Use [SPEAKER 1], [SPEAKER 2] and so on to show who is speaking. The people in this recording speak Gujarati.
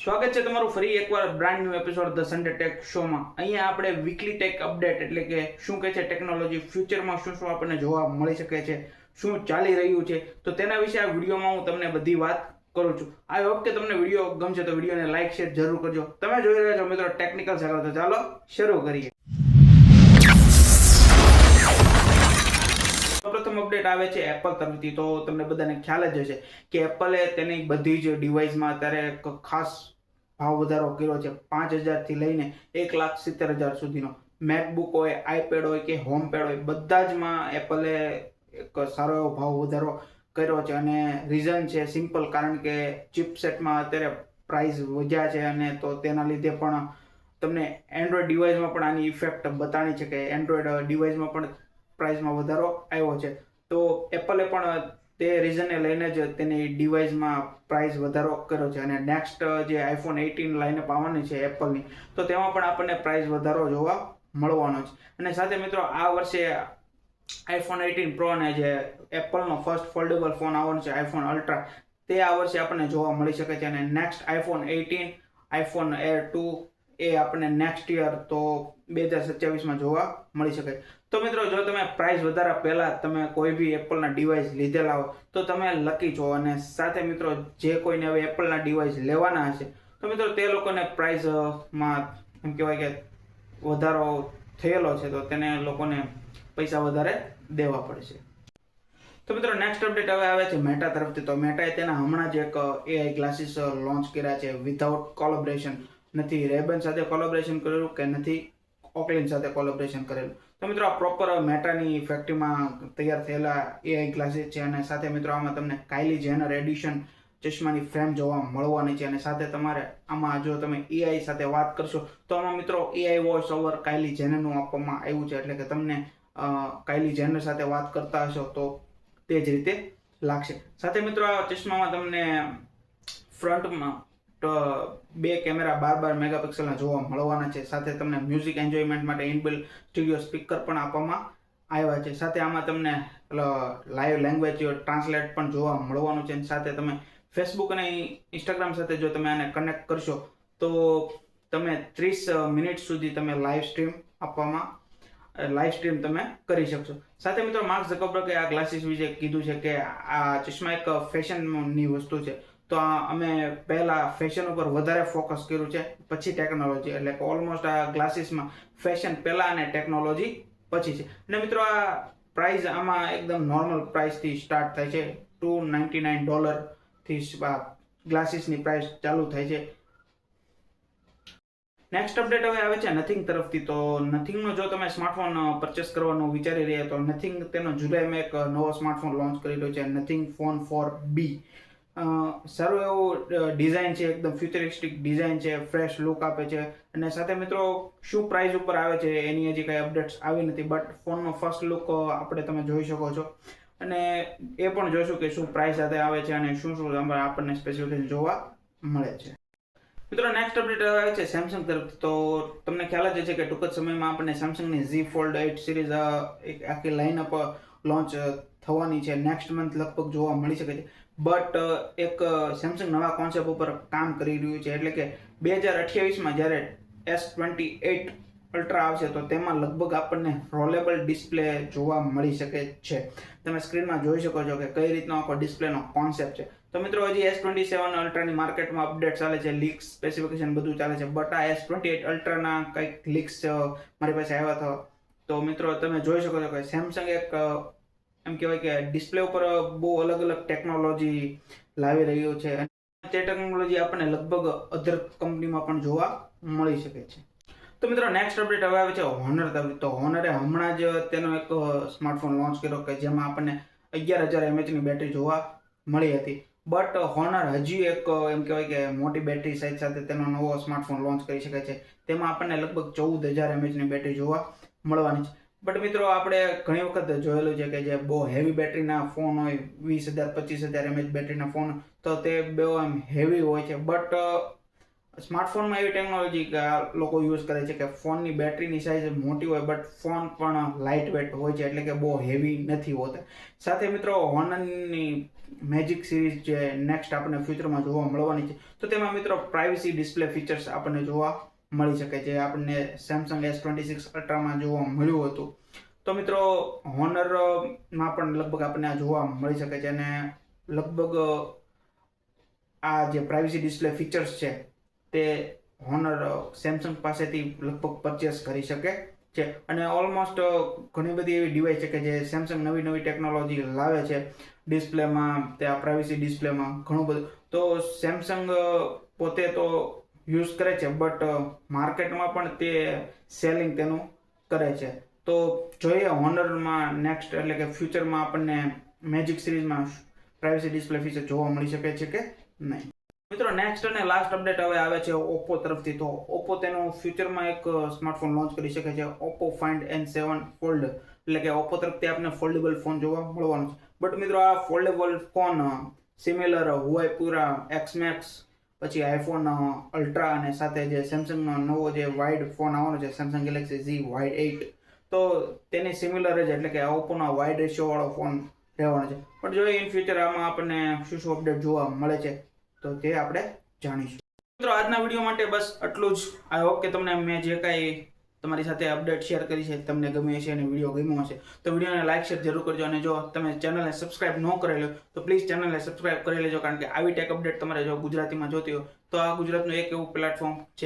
[SPEAKER 1] સ્વાગત છે તમારું ફરી એકવાર brand new episode the Sunday tech શોમાં. અહીંયા આપણે વીકલી ટેક અપડેટ એટલે કે શું કહે છે ટેકનોલોજી, ફ્યુચરમાં શું શું આપણને જોવા મળી શકે છે, શું ચાલી રહ્યું છે, તો તેના વિશે આ વિડીયોમાં હું તમને બધી વાત કરું છું. આઈ હોપ કે તમને વિડીયો ગમશે તો વિડીયોને લાઈક શેર જરૂર કરજો. તમે જોઈ રહ્યા છો મિત્રો ટેકનિકલ સલાહ, તો ચાલો શરૂ કરીએ. પ્રથમ અપડેટ આવે છે એપલ તરફથી. તો તમને બધાને ખ્યાલ જ હશે કે એપલે તેની બધી જ ડિવાઇસમાં અત્યારે ખાસ ભાવ વધારો કર્યો છે. 5,000 થી લઈને 1,70,000 સુધીનો. મેકબુક હોય, આઈપેડ હોય કે હોમપેડ હોય, બધા જમાં એપલે એક સારો એવો ભાવ વધારો કર્યો છે. અને રીઝન છે સિમ્પલ, કારણ કે ચિપસેટમાં અત્યારે પ્રાઇસ વધ્યા છે અને તો તેના લીધે પણ તમને એન્ડ્રોઈડ ડિવાઇસમાં પણ આની ઇફેક્ટ બતાવી છે કે એન્ડ્રોઈડ ડિવાઇસમાં પણ પ્રાઇસમાં વધારો આવ્યો છે. તો એપલે પણ તે રીઝનને લઈને જ તેની ડિવાઇસમાં પ્રાઇસ વધારો કર્યો છે. અને નેક્સ્ટ જે આઈફોન 18 લાઇનઅપ આવવાની છે એપલની, તો તેમાં પણ આપણને પ્રાઇસ વધારો જોવા મળવાનો છે. અને સાથે મિત્રો આ વર્ષે આઈફોન 18 પ્રો અને જે એપલનો ફર્સ્ટ ફોલ્ડેબલ ફોન આવવાનો છે આઈફોન અલ્ટ્રા, તે આ વર્ષે આપણને જોવા મળી શકે છે. અને નેક્સ્ટ આઈફોન 18, આઈફોન એર 2 એ આપણને નેક્સ્ટ યર તો 2027માં જોવા મળી શકે. તો મિત્રો જો તમે પ્રાઇસ વધારા પહેલા તમે કોઈ બી એપલના ડિવાઇસ લીધેલા હો તો તમે લકી છો. અને સાથે મિત્રો જે કોઈને હવે એપલના ડિવાઇસ લેવાના હશે તો મિત્રો તે લોકોને પ્રાઇસમાં એમ કહેવાય કે વધારો થયેલો છે, તો તેને લોકોને પૈસા વધારે દેવા પડશે. તો મિત્રો નેક્સ્ટ અપડેટ હવે આવે છે મેટા તરફથી. તો મેટાએ તેના હમણાં જ એક એઆઈ ગ્લાસીસ લોન્ચ કર્યા છે વિધાઉટ કોલેબોરેશન. નથી રેબન સાથે કોલેબોરેશન કરેલું કે નથી ઓકલેન્ડ સાથે કોલેબોરેશન કરેલું. તો મિત્રો આ પ્રોપર મેટાની ફેક્ટરીમાં તૈયાર થયેલા એઆઈ ગ્લાસીસ છે. અને સાથે મિત્રો આમાં તમને કાયલી જેનર એડિશન ચશ્માની ફ્રેમ જોવા મળવાની છે. અને સાથે તમારે આમાં જો તમે એઆઈ સાથે વાત કરશો તો આમાં મિત્રો એઆઈ વોઇસ ઓવર કાયલી જેનરનું આપવામાં આવ્યું છે. એટલે કે તમને કાયલી જેનર સાથે વાત કરતા હશો તો તે જ રીતે લાગશે. સાથે મિત્રો આ ચશ્મામાં તમને ફ્રન્ટમાં 2 કેમેરા 12 મેગાપિક્સલના જોવા મળવાના છે. સાથે તમને મ્યુઝિક એન્જોયમેન્ટ માટે ઇનબિલ્ટ સ્ટીરિયો સ્પીકર પણ આપવામાં આવ્યા છે. સાથે આમાં તમને લાઈવ લેંગ્વેજ ટ્રાન્સલેટ પણ જોવા મળવાનું છે. સાથે તમે ફેસબુક અને ઇન્સ્ટાગ્રામ સાથે જો તમે આને કનેક્ટ કરશો તો તમે 30 મિનિટ સુધી તમે લાઈવ સ્ટ્રીમ તમે કરી શકશો. સાથે મિત્રો માર્ક ઝકરબર્ગે આ ગ્લાસીસ વિશે કીધું છે કે આ ચશ્મા એક ફેશનની વસ્તુ છે. તો અમે પહેલા ફેશન ઉપર વધારે ફોકસ કર્યું છે, પછી ટેકનોલોજી. એટલે કે ઓલમોસ્ટ આ ગ્લાસીસમાં ફેશન પહેલા અને ટેકનોલોજી પછી છે. અને મિત્રો આ પ્રાઇસ આમાં એકદમ નોર્મલ પ્રાઇસથી સ્ટાર્ટ થાય છે. $299 થી ગ્લાસીસની પ્રાઇસ ચાલુ થાય છે. નેક્સ્ટ અપડેટ હવે આવે છે નથિંગ તરફથી. તો નથિંગનો જો તમે સ્માર્ટફોન પરચેસ કરવાનું વિચારી રહ્યા તો નથિંગ તેનો જુલાઈમાં એક નવો સ્માર્ટફોન લોન્ચ કરી રહ્યો છે, નથિંગ ફોન 4B. સારું એવું ડિઝાઇન છે, એકદમ ફ્યુચરિસ્ટિક ડિઝાઇન છે, ફ્રેશ લુક આપે છે. અને સાથે મિત્રો શું પ્રાઇસ ઉપર આવે છે એની હજી કંઈ અપડેટ્સ આવી નથી, બટ ફોનનો ફર્સ્ટ લુક આપણે તમે જોઈ શકો છો. અને એ પણ જોઈશું કે શું પ્રાઇસ સાથે આવે છે અને શું શું આપણને સ્પેસિફિકેશન જોવા મળે છે. મિત્રો નેક્સ્ટ અપડેટ આવે છે સેમસંગ તરફથી. તો તમને ખ્યાલ જ છે કે ટૂંક જ સમયમાં આપણને સેમસંગની Z Fold 8 સિરીઝ એક આખી લાઇનઅપ લોન્ચ થવાની છે. નેક્સ્ટ મંથ લગભગ જોવા મળી શકે છે. બટ એક સેમસંગ નવા કોન્સેપ્ટ ઉપર કામ કરી રહ્યું છે. એટલે કે 2028માં જ્યારે S28 અલ્ટ્રા આવશે તો તેમાં લગભગ આપણને રોલેબલ ડિસ્પ્લે જોવા મળી શકે છે. તમે સ્ક્રીનમાં જોઈ શકો છો કે કઈ રીતનો આખો ડિસ્પ્લેનો કોન્સેપ્ટ છે. તો મિત્રો હજી S27 અલ્ટ્રાની માર્કેટમાં અપડેટ ચાલે છે, લીક્સ સ્પેસિફિકેશન બધું ચાલે છે. બટ આ S28 અલ્ટ્રાના કંઈક લીક્સ મારી પાસે આવ્યા હતા. તો મિત્રો તમે જોઈ શકો છો કે સેમસંગ એક એમ કહેવાય કે ડિસ્પ્લે ઉપર બહુ અલગ અલગ ટેકનોલોજી લાવી રહ્યું છે. અને તે ટેકનોલોજી આપણને લગભગ અધર કંપનીમાં પણ જોવા મળી શકે છે. તો મિત્રો નેક્સ્ટ અપડેટ હવે આવે છે હોનર તરફ. તો હોનરે હમણાં જ તેનો એક સ્માર્ટફોન લોન્ચ કર્યો કે જેમાં આપણને 11,000 mAhની બેટરી જોવા મળી હતી. બટ હોનર હજી એક એમ કહેવાય કે મોટી બેટરી સાઇઝ સાથે તેનો નવો સ્માર્ટફોન લોન્ચ કરી શકે છે. તેમાં આપણને લગભગ 14,000 mAhની બેટરી જોવા મળવાની છે. બટ મિત્રો આપણે ઘણી વખત જોયેલું છે કે જે બહુ હેવી બેટરીના ફોન હોય, 20,000 25,000 mAh બેટરીના ફોન, તો તે બહુ એમ હેવી હોય છે. બટ સ્માર્ટફોનમાં એવી ટેકનોલોજી કે આ લોકો યુઝ કરે છે કે ફોનની બેટરીની સાઇઝ મોટી હોય બટ ફોન પણ લાઇટ વેટ હોય છે, એટલે કે બહુ હેવી નથી હોતા. સાથે મિત્રો હોનરની મેજિક સિરીઝ જે નેક્સ્ટ આપણને ફ્યુચરમાં જોવા મળવાની છે, તો તેમાં મિત્રો પ્રાઇવસી ડિસ્પ્લે ફીચર્સ આપણને જોવા મળી શકે, જે આપણને સેમસંગ S26 અલ્ટ્રામાં જોવા મળ્યું હતું. તો મિત્રો હોનરમાં પણ લગભગ આપણને આ જોવા મળી શકે છે, અને લગભગ આ જે પ્રાઇવસી ડિસ્પ્લે ફીચર્સ છે તે હોનર સેમસંગ પાસેથી લગભગ પરચેસ કરી શકે છે. અને ઓલમોસ્ટ ઘણી બધી એવી ડિવાઇસ છે કે જે સેમસંગ નવી નવી ટેકનોલોજી લાવે છે ડિસ્પ્લેમાં, તે આ પ્રાઇવસી ડિસ્પ્લેમાં ઘણું બધું. તો સેમસંગ પોતે તો યુઝ કરે છે બટ માર્કેટમાં પણ તે સેલિંગ તેનું કરે છે. તો જોઈએ હોનરમાં નેક્સ્ટ એટલે કે ફ્યુચરમાં આપણને મેજિક સિરીઝમાં પ્રાઇવસી ડિસ્પ્લે ફીચર જોવા મળી શકે છે કે નહીં. મિત્રો નેક્સ્ટ અને લાસ્ટ અપડેટ હવે આવે છે ઓપ્પો તરફથી. તો ઓપ્પો તેનું ફ્યુચરમાં એક સ્માર્ટફોન લોન્ચ કરી શકે છે, ઓપ્પો ફાઇન્ડ N7 ફોલ્ડ, એટલે કે ઓપ્પો તરફથી આપણને ફોલ્ડેબલ ફોન જોવા મળવાનો છે. બટ મિત્રો આ ફોલ્ડેબલ ફોન સિમિલર હુઆઈ પૂરા એક્સ મેક્સ, પછી આઈફોન અલ્ટ્રા અને સાથે જે સેમસંગનો નવો જે વાઇડ ફોન આવવાનો છે સેમસંગ ગેલેક્સી Z વાઇડ 8, તો તેની સિમિલર જ એટલે કે ઓપ્પોનો વાઇડ રેશિયો વાળો ફોન રહેવાનો છે. પણ જોઈએ ઇન ફ્યુચર આમાં આપણને શું અપડેટ જોવા મળે છે તો તે આપણે જાણીશું. મિત્રો આજના વિડીયો માટે બસ આટલું જ. આઈ હોપ કે તમને મેં જે કાંઈ તમારી સાથે અપડેટ શેર કરી છે તમને ગમ્યું હશે અને વિડીયો ગમ્યો હશે તો વિડીયોને લાઈક શેર જરૂર કરજો. અને જો તમે ચેનલને સબસ્ક્રાઇબ ન કરેલો તો પ્લીઝ ચેનલને સબસ્ક્રાઇબ કરી લેજો, કારણ કે આવી ટેક અપડેટ તમારે જો ગુજરાતીમાં જોતી હોય તો આ ગુજરાતનું એક એવું પ્લેટફોર્મ છે